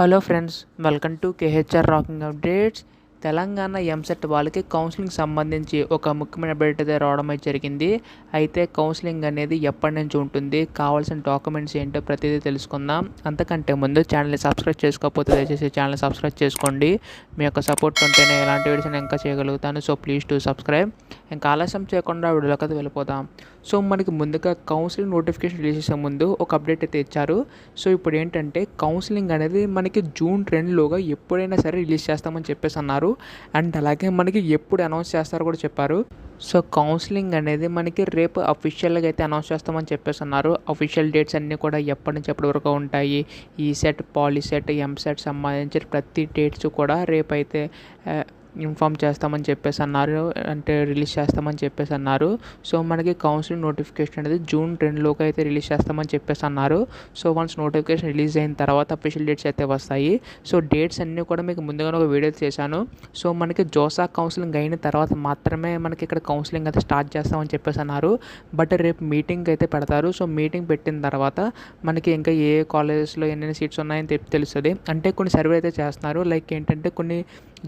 Hello friends, welcome to KHR rocking updates. Telangana EAMCET వాళ్ళకి counselling సంబంధించి ఒక ముఖ్యమైన అప్డేట్ అయితే రావడం అయితే జరిగింది. అయితే కౌన్సిలింగ్ అనేది ఎప్పటి నుంచి ఉంటుంది, కావాల్సిన డాక్యుమెంట్స్ ఏంటో ప్రతిదీ తెలుసుకుందాం. అంతకంటే ముందు ఛానల్ని సబ్స్క్రైబ్ చేసుకోకపోతే దయచేసి ఛానల్ని సబ్స్క్రైబ్ చేసుకోండి. మీ యొక్క సపోర్ట్ ఉంటేనే ఎలాంటి వీడియోస్ నేను ఇంకా చేయగలుగుతాను. So please to subscribe. ఇంకా ఆలస్యం చేయకుండా వీడియోలోకి అయితే వెళ్ళిపోదాం. సో మనకి ముందుగా కౌన్సిలింగ్ నోటిఫికేషన్ రిలీజ్ చేసే ముందు ఒక అప్డేట్ అయితే ఇచ్చారు. సో ఇప్పుడు ఏంటంటే కౌన్సిలింగ్ అనేది మనకి జూన్ 2లోగా ఎప్పుడైనా సరే రిలీజ్ చేస్తామని చెప్పేసి అన్నారు. అండ్ అలాగే మనకి ఎప్పుడు అనౌన్స్ చేస్తారో కూడా చెప్పారు. సో కౌన్సిలింగ్ అనేది మనకి రేపు అఫీషియల్గా అయితే అనౌన్స్ చేస్తామని చెప్పేసి అన్నారు. అఫీషియల్ డేట్స్ అన్నీ కూడా ఎప్పటి నుంచి ఎప్పటి వరకు ఉంటాయి, ఈసెట్, పాలిసెట్, ఎంసెట్ సంబంధించిన ప్రతి డేట్స్ కూడా రేపైతే ఇన్ఫామ్ చేస్తామని చెప్పేసి అన్నారు. అంటే రిలీజ్ చేస్తామని చెప్పేసి అన్నారు. సో మనకి కౌన్సిలింగ్ నోటిఫికేషన్ అనేది జూన్ 2లోకి అయితే రిలీజ్ చేస్తామని చెప్పేసి అన్నారు. సో వన్స్ నోటిఫికేషన్ రిలీజ్ అయిన తర్వాత అఫీషియల్ డేట్స్ అయితే వస్తాయి. సో డేట్స్ అన్నీ కూడా మీకు ముందుగానే ఒక వీడియో చేశాను. సో మనకి జోసా కౌన్సిలింగ్ అయిన తర్వాత మాత్రమే మనకి ఇక్కడ కౌన్సిలింగ్ అయితే స్టార్ట్ చేస్తామని చెప్పేసి అన్నారు. బట్ రేపు మీటింగ్ అయితే పెడతారు. సో మీటింగ్ పెట్టిన తర్వాత మనకి ఇంకా ఏ కాలేజెస్లో ఎన్ని సీట్స్ ఉన్నాయని తెలుస్తుంది. అంటే కొన్ని సర్వే అయితే చేస్తున్నారు. లైక్ ఏంటంటే కొన్ని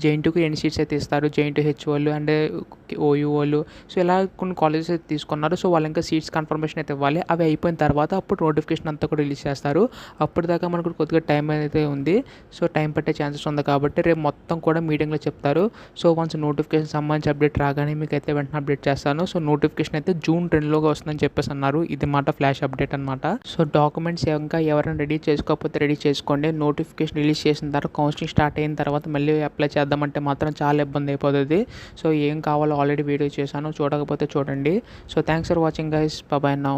జేఎన్టీయూకి ఎన్ని సీట్స్ అయితే ఇస్తారు, జేఎన్టీయూ హెచ్ఓలు అండ్ ఓయూఓలు. సో ఇలా కొన్ని కాలేజెస్ అయితే తీసుకున్నారు. సో వాళ్ళు ఇంకా సీట్స్ కన్ఫర్మేషన్ అయితే ఇవ్వాలి. అవి అయిపోయిన తర్వాత అప్పుడు నోటిఫికేషన్ అంతా కూడా రిలీజ్ చేస్తారు. అప్పటిదాకా మనకు కొద్దిగా టైం అయితే ఉంది. సో టైం పట్టే ఛాన్సెస్ ఉంది కాబట్టి రేపు మొత్తం కూడా మీటింగ్లో చెప్తారు. సో వన్స్ నోటిఫికేషన్ సంబంధించి అప్డేట్ రాగానే మీకు అయితే వెంటనే అప్డేట్ చేస్తాను. సో నోటిఫికేషన్ అయితే జూన్ 2లోగా వస్తుందని చెప్పేసి అన్నారు. ఇది మాట ఫ్లాష్ అప్డేట్ అనమాట. సో డాక్యుమెంట్స్ ఇంకా ఎవరైనా రెడీ చేసుకోకపోతే రెడీ చేసుకోండి. నోటిఫికేషన్ రిలీజ్ చేసిన తర్వాత కౌన్సిలింగ్ స్టార్ట్ అయిన తర్వాత మళ్ళీ అప్లై చేద్దామంటే మాత్రం చాలా ఇబ్బంది అయిపోతుంది. సో ఏం కావాలో ఆల్రెడీ వీడియో చేశాను, చూడకపోతే చూడండి. So thanks for watching guys, bye now.